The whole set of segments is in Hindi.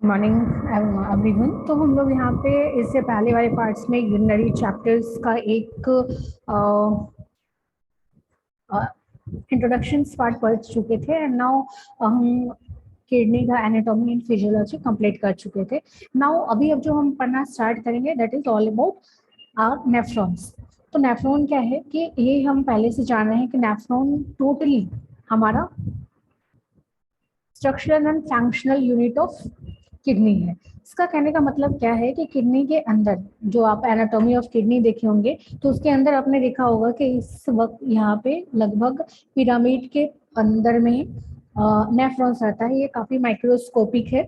Morning everyone. तो हम लोग यहाँ पे इससे पहले वाले पार्ट्स में यूरिनरी चैप्टर्स का एक इंट्रोडक्शन पार्ट पढ़ चुके थे एंड नाउ हम किडनी का एनाटॉमी एंड फिजियोलॉजी कंप्लीट कर चुके थे। नाउ अब जो हम पढ़ना स्टार्ट करेंगे that is all about nephrons. तो नेफ्रॉन क्या है कि ये हम पहले से जान रहे हैं कि नेफ्रॉन टोटली हमारा structural and functional unit of kidney है। इसका कहने का मतलब क्या है कि किडनी के अंदर जो आप एनाटॉमी ऑफ किडनी देखे होंगे तो उसके अंदर आपने देखा होगा कि इस वक्त यहाँ पे लगभग पिरामिड के अंदर में नेफ्रॉन्स रहता है। ये काफी माइक्रोस्कोपिक है।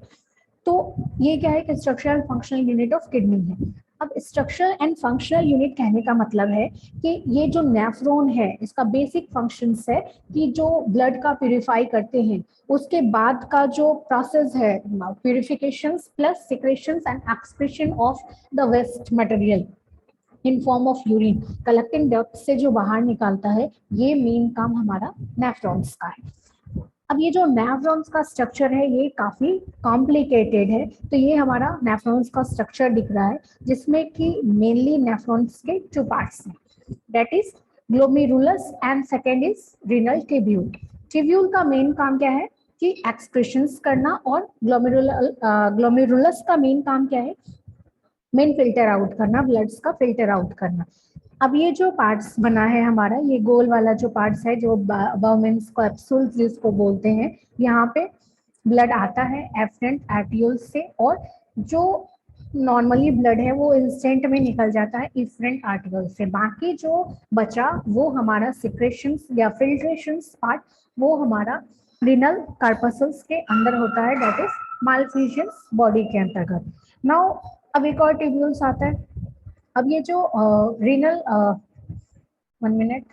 तो ये क्या है कि structural functional unit of kidney है। अब स्ट्रक्चरल एंड फंक्शनल यूनिट कहने का मतलब है कि ये जो नेफ्रॉन है इसका बेसिक फंक्शंस है कि जो ब्लड का प्यूरिफाई करते हैं उसके बाद का जो प्रोसेस है purification plus secretions and excretion of the waste material in form of urine collecting duct से जो बाहर निकालता है, ये मेन काम हमारा नेफ्रॉन्स का है। अब ये जो नेफ्रॉन्स का स्ट्रक्चर है ये काफी कॉम्प्लिकेटेड है। तो ये हमारा नेफ्रॉन्स का स्ट्रक्चर दिख रहा है जिसमें कि मेनली नेफ्रॉन्स के टू पार्ट्स हैं, that is glomerulus and second is renal tubule. Tubule का मेन काम क्या है कि एक्सक्रीशंस करना और ग्लोमेरुलस का मेन काम क्या है, मेन फिल्टर आउट करना, ब्लड्स का फिल्टर आउट करना। अब ये जो पार्ट्स बना है हमारा, ये गोल वाला जो पार्ट्स है जो बाउमेंस कैप्सूल्स जिसको बोलते हैं, यहाँ पे ब्लड आता है एफरेंट आर्टियोल से और जो नॉर्मली ब्लड है वो इंस्टेंट में निकल जाता है इफरेंट आर्टियोल से। बाकी जो बचा वो हमारा सिक्रेशंस या फिल्ट्रेशंस पार्ट वो हमारा रिनल कार्पसल्स के अंदर होता है, दैट इज मालफिशियंस बॉडी के अंतर्गत। नाउ अब एक और ट्यूब्यूल्स आता है। अब ये जो रीनल 1 मिनट,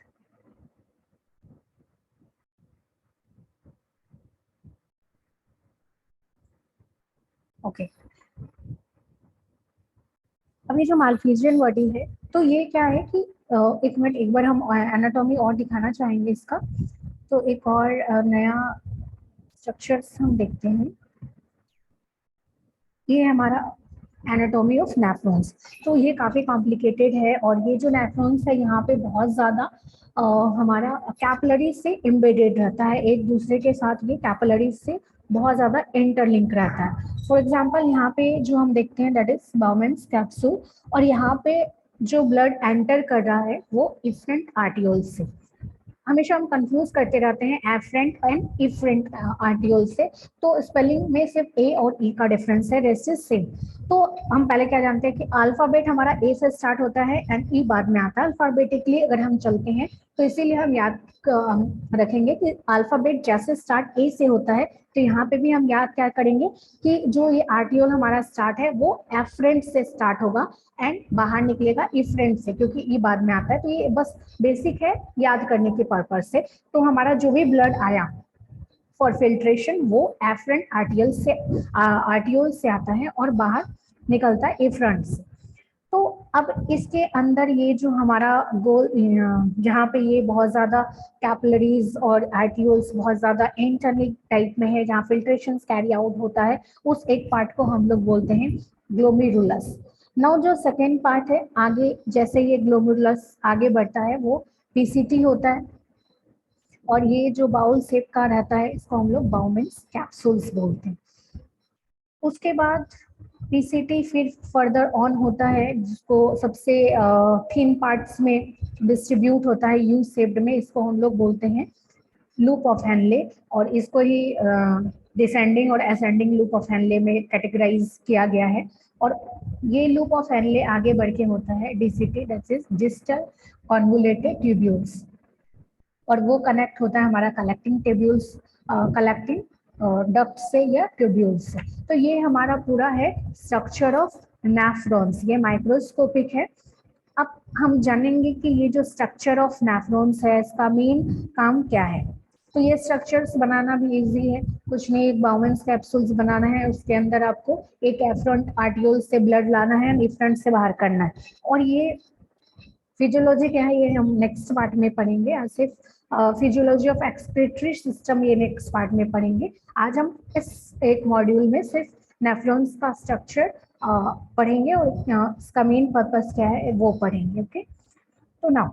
ओके। अब ये जो मालफिजियन बॉडी है तो ये क्या है कि एक मिनट, एक बार हम एनाटॉमी और दिखाना चाहेंगे इसका। तो एक और नया स्ट्रक्चर्स हम देखते हैं। ये हमारा एनाटॉमी ऑफ नेफ्रॉन्स। तो ये काफ़ी कॉम्प्लिकेटेड है और ये जो नेफ्रॉन्स है यहाँ पे बहुत ज़्यादा हमारा कैपिलरीज से एम्बेडेड रहता है, एक दूसरे के साथ ये कैपिलरीज से बहुत ज़्यादा इंटरलिंक रहता है। फॉर एग्जांपल यहाँ पे जो हम देखते हैं दैट इज बाउमेंस कैप्सूल और यहाँ पे जो ब्लड एंटर कर रहा है वो इफरेंट आर्टियोल से। हमेशा हम कंफ्यूज करते रहते हैं एफरेंट एंड इफरेंट आर्टियोल से, तो स्पेलिंग में सिर्फ ए और ई का डिफरेंस है, रेस्ट इज सेम। तो हम पहले क्या जानते हैं कि अल्फाबेट हमारा ए से स्टार्ट होता है एंड ई बाद में आता है अल्फाबेटिकली अगर हम चलते हैं। तो इसीलिए हम याद रखेंगे कि अल्फाबेट जैसे स्टार्ट ए से होता है तो यहाँ पे भी हम याद क्या करेंगे कि जो ये आर्टियोल हमारा स्टार्ट है वो एफरेंट से स्टार्ट होगा एंड बाहर निकलेगा इफरेंट से, क्योंकि ई बाद में आता है। तो ये बस बेसिक है याद करने के पर्पज से। तो हमारा जो भी ब्लड आया फॉर फिल्ट्रेशन वो एफरेंट आर्टियोल से आता है और बाहर निकलता है इफरेंट से। तो अब इसके अंदर ये जो हमारा गोल जहाँ पे ये बहुत ज्यादा कैपिलरीज और आर्टियोल्स बहुत ज्यादा इंटरलिंक टाइप में है, जहाँ फिल्ट्रेशन कैरी आउट होता है, उस एक पार्ट को हम लोग बोलते हैं ग्लोमेरुलस। नाउ जो सेकेंड पार्ट है, आगे जैसे ये ग्लोमेरुलस आगे बढ़ता है वो पीसीटी होता है और ये जो बाउल शेप का रहता है इसको हम लोग बाउमेंस कैप्सूल्स बोलते हैं। उसके बाद पीसीटी फिर फर्दर ऑन होता है जिसको सबसे थिन पार्ट्स में डिस्ट्रीब्यूट होता है यू शेप्ड में, इसको हम लोग बोलते हैं लूप ऑफ हेनले और इसको ही डिसेंडिंग और असेंडिंग लूप ऑफ हेनले में कैटेगराइज किया गया है। और ये लूप ऑफ हेनले आगे बढ़ के होता है DCT, that is distal convoluted tubules, और वो कनेक्ट होता है हमारा कलेक्टिंग ट्यूब्यूल्स कलेक्टिंग डक्ट से या ट्यूब्यूल्स से। तो ये हमारा पूरा है स्ट्रक्चर ऑफ नेफ्रॉन्स, ये माइक्रोस्कोपिक है। अब हम जानेंगे कि ये जो स्ट्रक्चर ऑफ नेफ्रॉन्स है इसका मेन काम क्या है। तो ये स्ट्रक्चर्स बनाना भी इजी है, कुछ नहीं, एक बाउमेंस कैप्सूल्स बनाना है, उसके अंदर आपको एक एफरेंट आर्टियोल से ब्लड लाना है, इफरेंट से बाहर करना है। और ये फिजियोलॉजी क्या है ये हम नेक्स्ट पार्ट में पढ़ेंगे, आज सिर्फ फिजियोलॉजी ऑफ एक्सक्रीटरी सिस्टम ये नेक्स्ट पार्ट में पढ़ेंगे। आज हम इस एक मॉड्यूल में सिर्फ नेफ्रॉन्स का स्ट्रक्चर पढ़ेंगे और इसका मेन पर्पस क्या है वो पढ़ेंगे। ओके, तो नाउ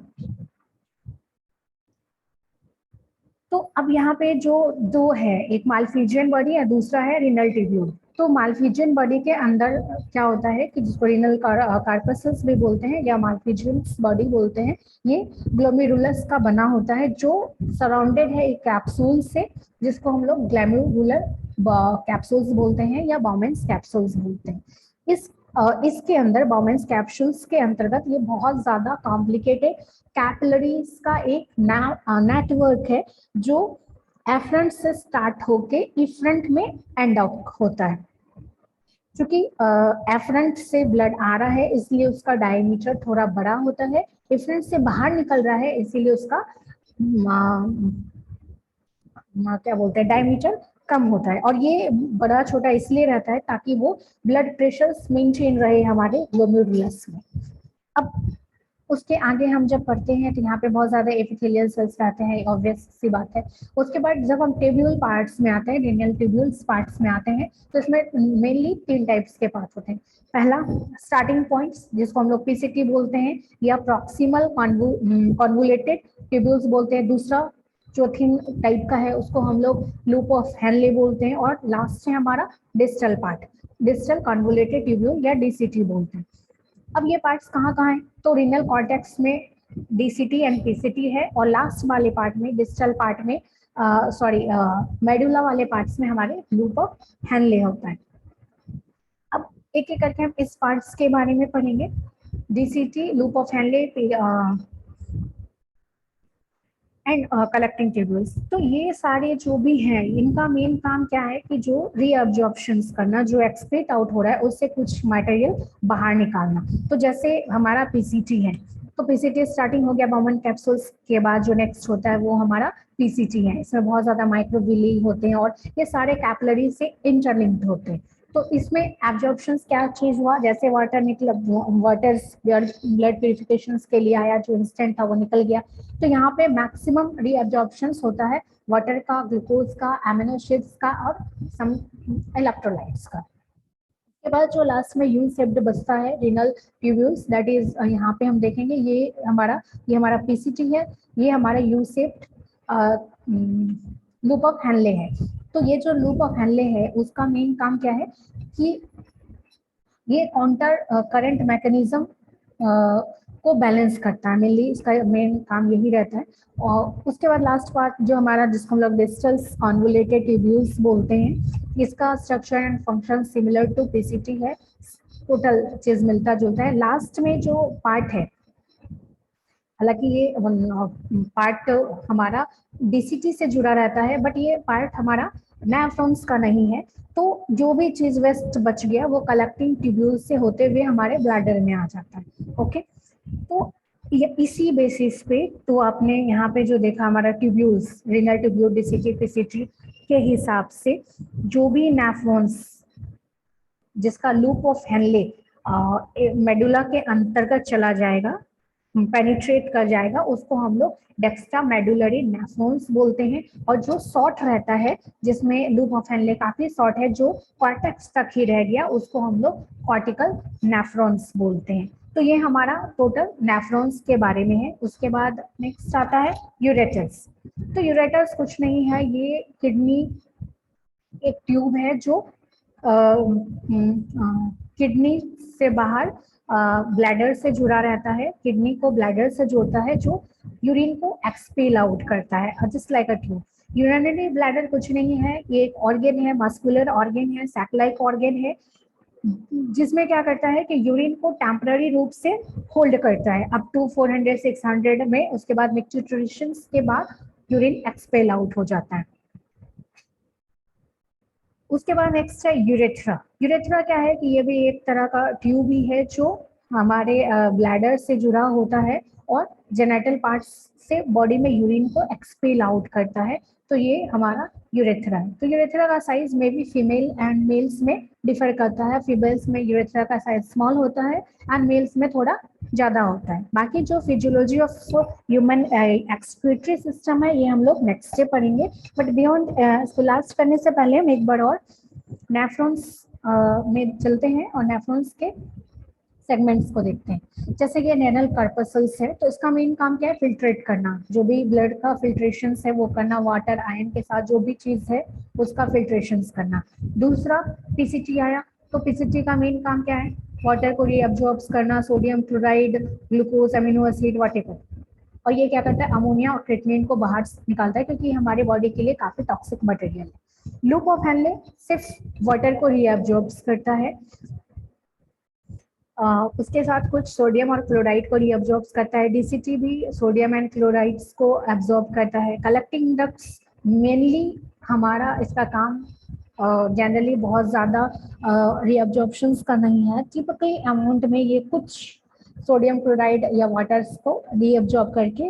तो अब यहाँ पे जो दो है, एक मालफिजियन बॉडी और दूसरा है रीनल ट्यूब्यूल। तो मालफिजियन बॉडी के अंदर क्या होता है कि जिसको रीनल कार्पसस भी बोलते हैं या मालफिजियन बॉडी बोलते हैं, ये ग्लोमेरुलस का बना होता है जो सराउंडेड है एक कैप्सूल से, जिसको हम लोग ग्लैमेरुलर कैप्सूल्स बोलते हैं या बाउमेंस कैप्सूल्स बोलते हैं। इसके अंदर बाउमेंस कैप्सूल्स के अंतर्गत ये बहुत ज्यादा कॉम्प्लिकेटेड कैपिलरीज का एक नेटवर्क है जो एफरंट से स्टार्ट होके इफरंट में एंड आउट होता है। क्योंकि एफरंट से ब्लड आ रहा है इसलिए उसका डायमीटर थोड़ा बड़ा होता है, इफरंट से बाहर निकल रहा है इसीलिए उसका क्या बोलते हैं डायमीटर कम होता है। और ये बड़ा छोटा इसलिए रहता है ताकि वो ब्लड प्रेशर मेंटेन रहे हमारे ग्लोमेरुलस में। अब उसके आगे हम जब पढ़ते हैं तो यहाँ पे बहुत ज्यादा एपिथेलियल सेल्स रहते हैं, ऑब्वियस सी बात है। उसके बाद जब हम ट्यूब्यूल पार्ट्स में आते हैं, रीनल ट्यूब्यूल्स पार्ट्स में आते हैं, तो इसमें मेनली 3 टाइप्स के पार्ट होते हैं। पहला स्टार्टिंग पॉइंट्स जिसको हम लोग पीसीटी बोलते हैं या प्रॉक्सिमल कॉन्वुलेटेड ट्यूब्यूल्स बोलते हैं। दूसरा जो थिन टाइप का है उसको हम लोग लूप ऑफ हेनले बोलते हैं। और लास्ट है हमारा distal part, distal convoluted tubule या डीसीटी बोलते हैं। अब ये पार्ट्स कहाँ कहाँ हैं, तो रीनल कॉर्टेक्स में डीसीटी एंड पीसीटी है, और लास्ट वाले पार्ट में डिस्टल पार्ट में मेडुला वाले पार्ट्स में हमारे लूप ऑफ हेनले होता है। अब एक एक करके हम इस पार्ट्स के बारे में पढ़ेंगे। DCT, loop of Henle and collecting tubules. तो ये सारे जो भी हैं इनका मेन काम क्या है कि जो रीअब्जॉर्प्शन करना, जो एक्सक्रीट आउट हो रहा है उससे कुछ मटेरियल बाहर निकालना। तो जैसे हमारा पीसीटी है, तो पीसीटी स्टार्टिंग हो गया बाउमेन कैप्सूल्स के बाद जो नेक्स्ट होता है वो हमारा पीसीटी है। इसमें बहुत ज्यादा माइक्रोविली होते हैं और ये सारे कैपिलरी से इंटरलिंक्ड होते हैं। तो इसमें एब्जॉर्प्शन क्या चीज हुआ, जैसे वाटर निकल, वाटर ब्लड प्यूरिफिकेशन के लिए आया, जो इंस्टेंट था वो निकल गया। तो यहाँ पे मैक्सिमम रीअब्जॉर्प्शन होता है वाटर का, ग्लूकोज का, एमिनो एसिड्स का और सम इलेक्ट्रोलाइट्स का। उसके बाद जो लास्ट में यू शेप्ड बचता है रीनल ट्यूब्यूल्स, दैट इज यहाँ पे हम देखेंगे ये हमारा पीसीटी है, ये हमारा U shaped loop of Henle है। तो ये जो लूप ऑफ हेनले है उसका मेन काम क्या है कि ये काउंटर करंट मैकेनिज्म को बैलेंस करता है, मेनली इसका मेन काम यही रहता है। और उसके बाद लास्ट पार्ट जो हमारा, जिसको हम लोग डिस्टल कॉन्वुलेटेड ट्यूब्यूल्स बोलते हैं, इसका structure and function similar to PCT है, टोटल चीज मिलता जुलता है। लास्ट में जो पार्ट है, हालांकि ये पार्ट हमारा डीसीटी से जुड़ा रहता है बट ये पार्ट हमारा नेफ्रॉन्स का नहीं है। तो जो भी चीज वेस्ट बच गया वो कलेक्टिंग ट्यूब्यूल से होते हुए हमारे ब्लैडर में आ जाता है। ओके, तो इसी बेसिस पे तो आपने यहाँ पे जो देखा हमारा tubules, renal tubule, DCT, PCT के हिसाब से जो भी नेफ्रॉन्स जिसका लूप ऑफ हेनले मेडुला के अंतर्गत चला जाएगा, पेनिट्रेट कर जाएगा, उसको हम लोग डेक्स्ट्रा मेडुलरी नेफ्रॉन्स बोलते हैं। और जो शॉर्ट रहता है, जिसमें लूप ऑफ हेनले काफी शॉर्ट है, जो कॉर्टेक्स तक ही रह गया, उसको हम लोग कॉर्टिकल नेफ्रॉन्स बोलते हैं। तो ये हमारा टोटल नेफ्रॉन्स के बारे में है। उसके बाद नेक्स्ट आता है यूरेटर्स। तो यूरेटर्स कुछ नहीं है, ये किडनी एक ट्यूब है जो किडनी से बाहर ब्लैडर से जुड़ा रहता है, किडनी को ब्लैडर से जोड़ता है, जो यूरिन को एक्सपेल आउट करता है, just like a tube. Urinary bladder कुछ नहीं है, ये एक ऑर्गन है, मस्कुलर ऑर्गन है, सैक लाइक ऑर्गन है, जिसमें क्या करता है कि यूरिन को टेम्पररी रूप से होल्ड करता है अप टू 400-600 में। उसके बाद मिक्सचुरेशन के बाद यूरिन एक्सपेल आउट हो जाता है। उसके बाद नेक्स्ट है यूरेथ्रा। यूरेथ्रा क्या है कि ये भी एक तरह का ट्यूब ही है जो हमारे ब्लैडर से जुड़ा होता है और जेनेटल पार्ट्स से बॉडी में यूरिन को एक्सपेल आउट करता है। तो ये हमारा यूरेथ्रा है। तो यूरेथ्रा का साइज में भी फीमेल एंड मेल्स में डिफर करता है। फीमेल्स में यूरेथ्रा का साइज स्मॉल होता है एंड मेल्स में थोड़ा ज्यादा होता है। बाकी जो physiology of human excretory system है ये हम लोग नेक्स्ट डे पढ़ेंगे। बट बियॉन्ड इसको लास्ट करने से पहले हम एक बार और नेफ्रॉन्स में चलते हैं और नेफ्रॉन्स के सेगमेंट्स को देखते हैं। जैसे ये रेनल कार्पसल्स है, तो इसका मेन काम क्या है, फिल्ट्रेट करना, जो भी ब्लड का फिल्ट्रेशन है वो करना, वाटर आयन के साथ जो भी चीज है उसका फिल्ट्रेशन करना। दूसरा पीसीटी आया, तो पीसीटी का मेन काम क्या है, वाटर को रीअब्जॉर्ब करना, sodium chloride, glucose, amino acid, whatever. और ये क्या करता है, अमोनिया और क्रिएटिनिन को बाहर निकालता है, क्योंकि हमारे बॉडी के लिए काफी टॉक्सिक मटेरियल है। लूप ऑफ हेनले सिर्फ वाटर को रीअब्जॉर्ब करता है, उसके साथ कुछ सोडियम और क्लोराइड को रीअब्जॉर्ब करता है। डीसीटी भी सोडियम एंड क्लोराइड्स को एब्जॉर्ब करता है। कलेक्टिंग डक्ट्स मेनली हमारा इसका काम जनरली बहुत ज़्यादा रीअब्जॉर्प्शंस का नहीं है, टिपिकली अमाउंट में ये कुछ सोडियम क्लोराइड या वाटर्स को रीअब्जॉर्ब करके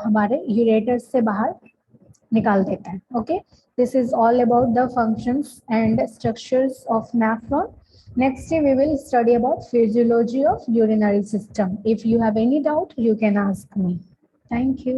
हमारे यूरेटर्स से बाहर निकाल देता है। Okay, this is all about the functions and structures of nephron. Next day we will study about physiology of urinary system. If you have any doubt, you can ask me. Thank you.